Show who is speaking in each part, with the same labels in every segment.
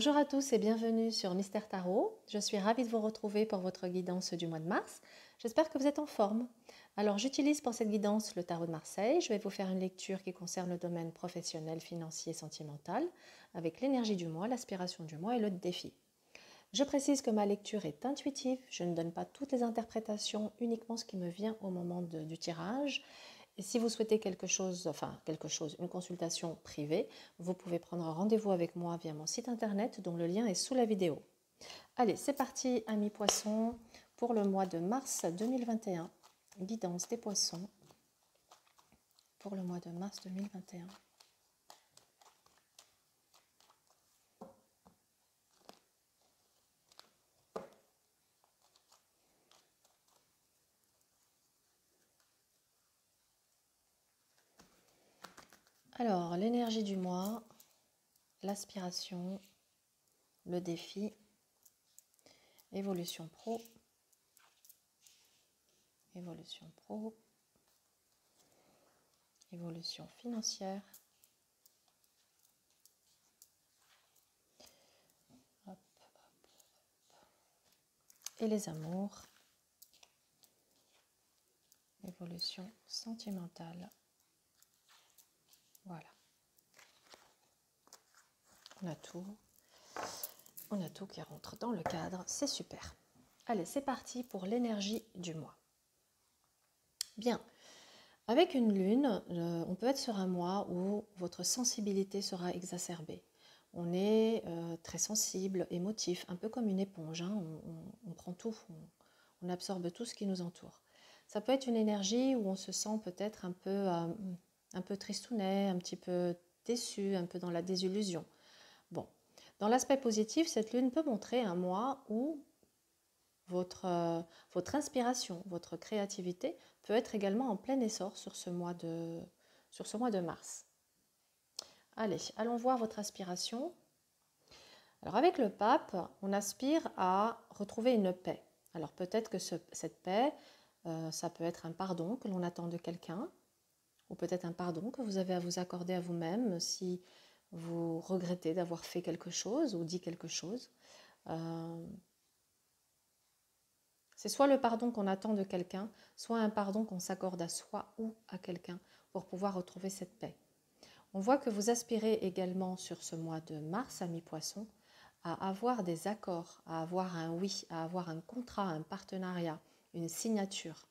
Speaker 1: Bonjour à tous et bienvenue sur Mystère Tarot. Je suis ravie de vous retrouver pour votre guidance du mois de mars. J'espère que vous êtes en forme. Alors j'utilise pour cette guidance le tarot de Marseille. Je vais vous faire une lecture qui concerne le domaine professionnel, financier et sentimental avec l'énergie du mois, l'aspiration du mois et le défi. Je précise que ma lecture est intuitive. Je ne donne pas toutes les interprétations, uniquement ce qui me vient au moment du tirage. Et si vous souhaitez une consultation privée, vous pouvez prendre rendez-vous avec moi via mon site internet dont le lien est sous la vidéo. Allez, c'est parti, amis poissons, pour le mois de mars 2021. Guidance des poissons pour le mois de mars 2021. Alors, l'énergie du mois, l'aspiration, le défi, évolution pro, évolution financière, et les amours, évolution sentimentale. Voilà. On a tout qui rentre dans le cadre, c'est super. Allez, c'est parti pour l'énergie du mois. Bien, avec une lune, on peut être sur un mois où votre sensibilité sera exacerbée. On est très sensible, émotif, un peu comme une éponge, hein. On prend tout, on absorbe tout ce qui nous entoure. Ça peut être une énergie où on se sent peut-être un peu tristounet, un petit peu déçu, un peu dans la désillusion. Bon, dans l'aspect positif, cette lune peut montrer un mois où votre inspiration, votre créativité peut être également en plein essor sur ce mois de mars. Allez, allons voir votre aspiration. Alors avec le pape, on aspire à retrouver une paix. Alors peut-être que cette paix, ça peut être un pardon que l'on attend de quelqu'un, ou peut-être un pardon que vous avez à vous accorder à vous-même si vous regrettez d'avoir fait quelque chose ou dit quelque chose. C'est soit le pardon qu'on attend de quelqu'un, soit un pardon qu'on s'accorde à soi ou à quelqu'un pour pouvoir retrouver cette paix. On voit que vous aspirez également sur ce mois de mars, amis poissons, à avoir des accords, à avoir un oui, à avoir un contrat, un partenariat, une signature.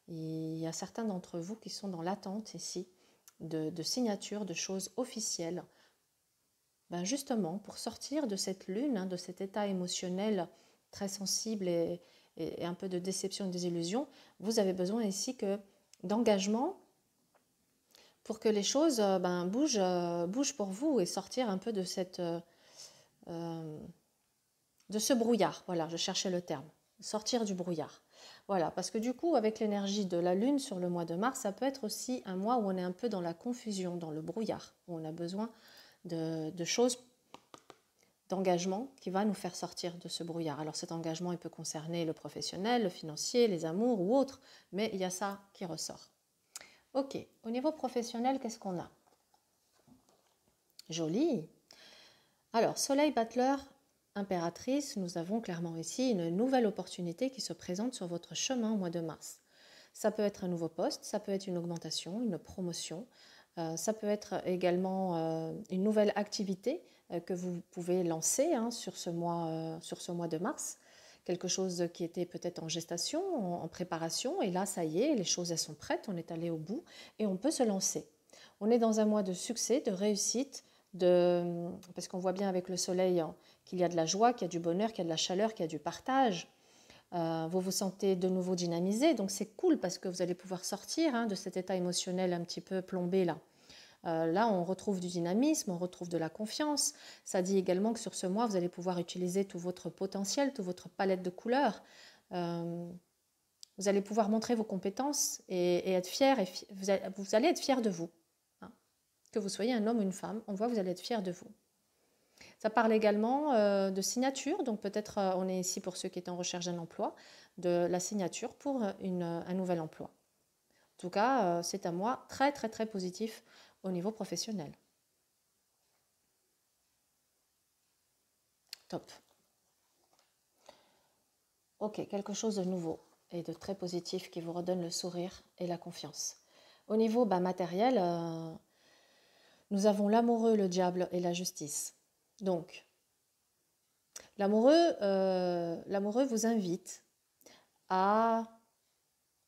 Speaker 1: Il y a certains d'entre vous qui sont dans l'attente ici de signatures, de choses officielles. Ben justement, pour sortir de cette lune, hein, de cet état émotionnel très sensible et un peu de déception et de désillusion, vous avez besoin ici d'engagement pour que les choses bougent pour vous et sortir un peu de ce brouillard. Voilà, je cherchais le terme. Sortir du brouillard. Voilà, parce que du coup, avec l'énergie de la Lune sur le mois de mars, ça peut être aussi un mois où on est un peu dans la confusion, dans le brouillard, où on a besoin de choses, d'engagement qui va nous faire sortir de ce brouillard. Alors cet engagement, il peut concerner le professionnel, le financier, les amours ou autres, mais il y a ça qui ressort. Ok, au niveau professionnel, qu'est-ce qu'on a? Joli. Alors, Soleil, Battleur, Impératrice, nous avons clairement ici une nouvelle opportunité qui se présente sur votre chemin au mois de mars. Ça peut être un nouveau poste, ça peut être une augmentation, une promotion, ça peut être également une nouvelle activité que vous pouvez lancer sur ce mois de mars. Quelque chose qui était peut-être en gestation, en préparation, et là, ça y est, les choses elles sont prêtes, on est allé au bout et on peut se lancer. On est dans un mois de succès, de réussite, parce qu'on voit bien avec le soleil qu'il y a de la joie, qu'il y a du bonheur, qu'il y a de la chaleur, qu'il y a du partage. Vous vous sentez de nouveau dynamisé, donc c'est cool parce que vous allez pouvoir sortir de cet état émotionnel un petit peu plombé là. Là, on retrouve du dynamisme, on retrouve de la confiance. Ça dit également que sur ce mois, vous allez pouvoir utiliser tout votre potentiel, toute votre palette de couleurs. Vous allez pouvoir montrer vos compétences et être fier. Vous allez être fier de vous. Que vous soyez un homme ou une femme, on voit que vous allez être fier de vous. Ça parle également de signature, donc peut-être on est ici pour ceux qui étaient en recherche d'un emploi, de la signature pour un nouvel emploi. En tout cas, c'est un mois très très très positif au niveau professionnel. top. Ok, quelque chose de nouveau et de très positif qui vous redonne le sourire et la confiance. Au niveau matériel, nous avons l'amoureux, le diable et la justice. Donc, l'amoureux vous invite à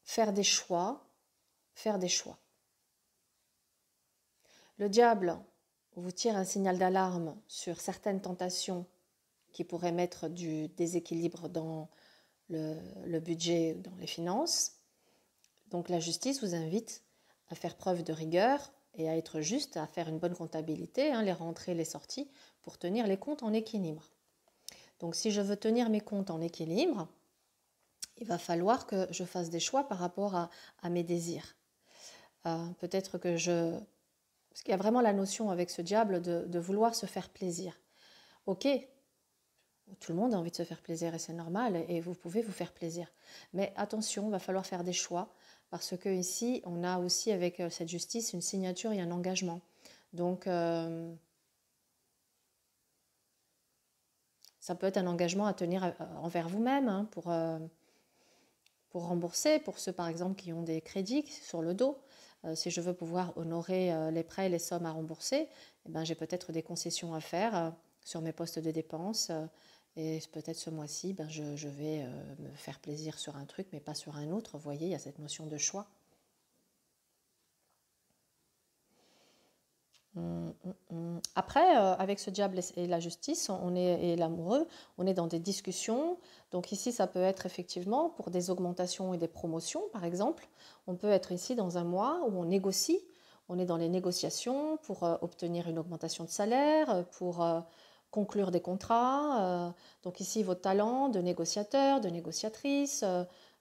Speaker 1: faire des choix, Le diable vous tire un signal d'alarme sur certaines tentations qui pourraient mettre du déséquilibre dans le budget, dans les finances. Donc la justice vous invite à faire preuve de rigueur et à être juste, à faire une bonne comptabilité, les rentrées, les sorties, pour tenir les comptes en équilibre. Donc si je veux tenir mes comptes en équilibre, il va falloir que je fasse des choix par rapport à mes désirs. Peut-être que Parce qu'il y a vraiment la notion avec ce diable de vouloir se faire plaisir. Ok, tout le monde a envie de se faire plaisir et c'est normal et vous pouvez vous faire plaisir. Mais attention, il va falloir faire des choix parce que ici, on a aussi avec cette justice une signature et un engagement. Donc, ça peut être un engagement à tenir envers vous-même pour rembourser, pour ceux par exemple qui ont des crédits sur le dos. Si je veux pouvoir honorer les prêts et les sommes à rembourser, j'ai peut-être des concessions à faire sur mes postes de dépenses. Et peut-être ce mois-ci, je vais me faire plaisir sur un truc, mais pas sur un autre. Vous voyez, il y a cette notion de choix. Après, avec ce diable et la justice, et l'amoureux, on est dans des discussions. Donc ici, ça peut être effectivement pour des augmentations et des promotions, par exemple. On peut être ici dans un mois où on négocie. On est dans les négociations pour obtenir une augmentation de salaire, pour conclure des contrats. Donc ici, vos talents de négociateur, de négociatrice,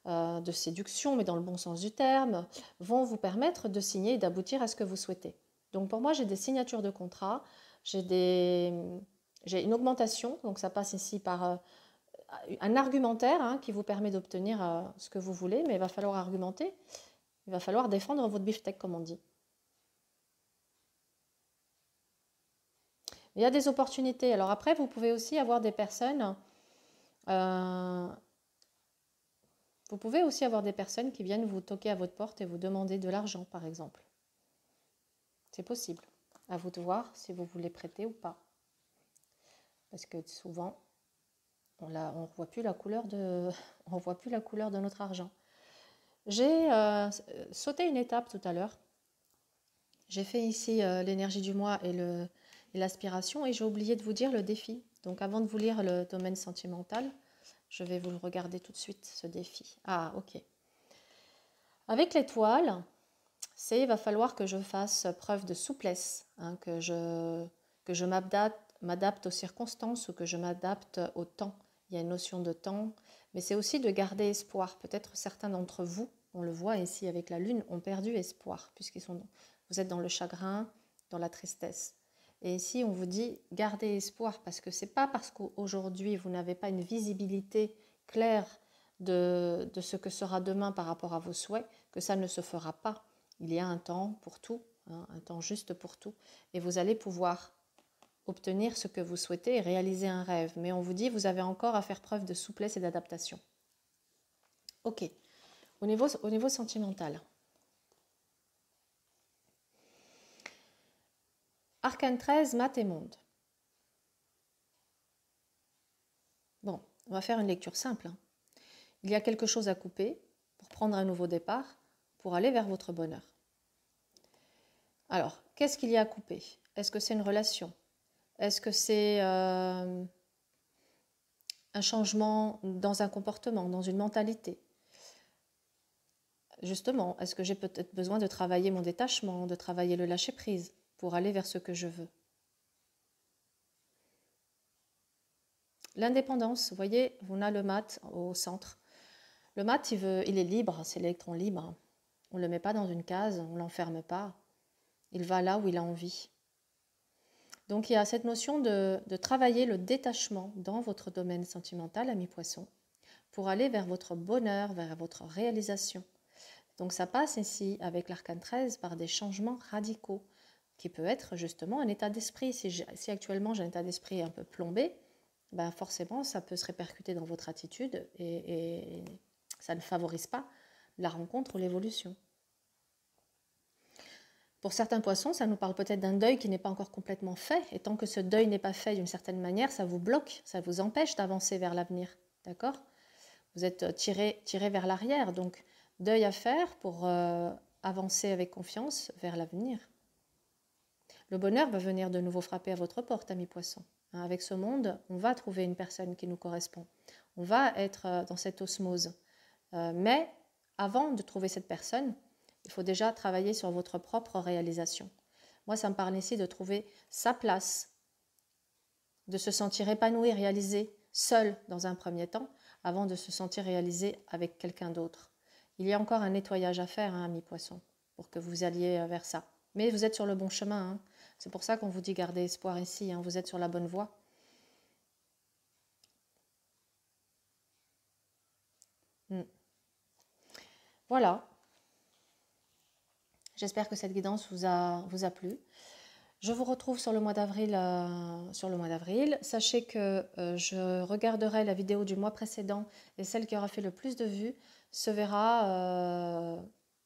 Speaker 1: de séduction, mais dans le bon sens du terme, vont vous permettre de signer et d'aboutir à ce que vous souhaitez. Donc pour moi, j'ai des signatures de contrat, j'ai une augmentation, donc ça passe ici par un argumentaire qui vous permet d'obtenir ce que vous voulez, mais il va falloir argumenter, il va falloir défendre votre beefsteak, comme on dit. Il y a des opportunités. Alors après, vous pouvez aussi avoir des personnes, qui viennent vous toquer à votre porte et vous demander de l'argent, par exemple. C'est possible. À vous de voir si vous voulez prêter ou pas. Parce que souvent, on ne voit plus la couleur de notre argent. J'ai sauté une étape tout à l'heure. J'ai fait ici l'énergie du mois et l'aspiration et j'ai oublié de vous dire le défi. Donc avant de vous lire le domaine sentimental, je vais vous le regarder tout de suite, ce défi. Ah, ok. Avec l'étoile, il va falloir que je fasse preuve de souplesse, que je m'adapte aux circonstances ou que je m'adapte au temps. Il y a une notion de temps, mais c'est aussi de garder espoir. Peut-être certains d'entre vous, on le voit ici avec la lune, ont perdu espoir, vous êtes dans le chagrin, dans la tristesse. Et ici, on vous dit, gardez espoir, parce que ce n'est pas parce qu'aujourd'hui, vous n'avez pas une visibilité claire de ce que sera demain par rapport à vos souhaits, que ça ne se fera pas. Il y a un temps pour tout, un temps juste pour tout, et vous allez pouvoir obtenir ce que vous souhaitez et réaliser un rêve. Mais on vous dit, vous avez encore à faire preuve de souplesse et d'adaptation. Ok, au niveau sentimental. Arcane 13, maths et monde. Bon, on va faire une lecture simple. Il y a quelque chose à couper pour prendre un nouveau départ, pour aller vers votre bonheur. Alors, qu'est-ce qu'il y a à couper? Est-ce que c'est une relation? Est-ce que c'est un changement dans un comportement, dans une mentalité? Justement, est-ce que j'ai peut-être besoin de travailler mon détachement, de travailler le lâcher-prise pour aller vers ce que je veux? L'indépendance, vous voyez, on a le mat au centre. Le mat, il est libre, c'est l'électron libre. On ne le met pas dans une case, on ne l'enferme pas. Il va là où il a envie. Donc il y a cette notion de travailler le détachement dans votre domaine sentimental, ami poisson, pour aller vers votre bonheur, vers votre réalisation. Donc ça passe ici, avec l'arcane 13, par des changements radicaux, qui peut être justement un état d'esprit. Si actuellement j'ai un état d'esprit un peu plombé, ben forcément, ça peut se répercuter dans votre attitude et ça ne favorise pas la rencontre ou l'évolution. Pour certains poissons, ça nous parle peut-être d'un deuil qui n'est pas encore complètement fait. Et tant que ce deuil n'est pas fait d'une certaine manière, ça vous bloque, ça vous empêche d'avancer vers l'avenir. D'accord? Vous êtes tiré vers l'arrière. Donc, deuil à faire pour avancer avec confiance vers l'avenir. Le bonheur va venir de nouveau frapper à votre porte, amis poissons. Avec ce monde, on va trouver une personne qui nous correspond. On va être dans cette osmose. Mais avant de trouver cette personne, il faut déjà travailler sur votre propre réalisation. Moi, ça me parle ici de trouver sa place, de se sentir épanoui, réalisé, seul dans un premier temps, avant de se sentir réalisé avec quelqu'un d'autre. Il y a encore un nettoyage à faire, amis poissons, pour que vous alliez vers ça. Mais vous êtes sur le bon chemin. Hein. C'est pour ça qu'on vous dit gardez espoir ici. Hein. Vous êtes sur la bonne voie. Voilà. J'espère que cette guidance vous a plu. Je vous retrouve sur le mois d'avril. Sachez que je regarderai la vidéo du mois précédent et celle qui aura fait le plus de vues se verra,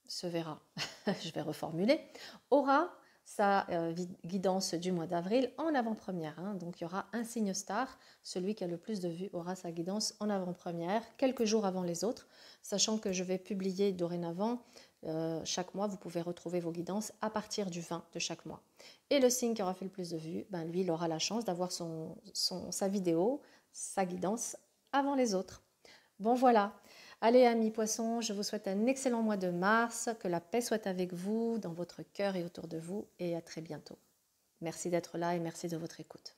Speaker 1: je vais reformuler, aura sa guidance du mois d'avril en avant-première. Hein. Donc il y aura un signe star, celui qui a le plus de vues aura sa guidance en avant-première, quelques jours avant les autres, sachant que je vais publier dorénavant chaque mois, vous pouvez retrouver vos guidances à partir du 20 de chaque mois. Et le signe qui aura fait le plus de vues, ben lui, il aura la chance d'avoir sa vidéo, sa guidance avant les autres. Bon voilà, allez amis poissons, je vous souhaite un excellent mois de mars, que la paix soit avec vous, dans votre cœur et autour de vous, et à très bientôt. Merci d'être là et merci de votre écoute.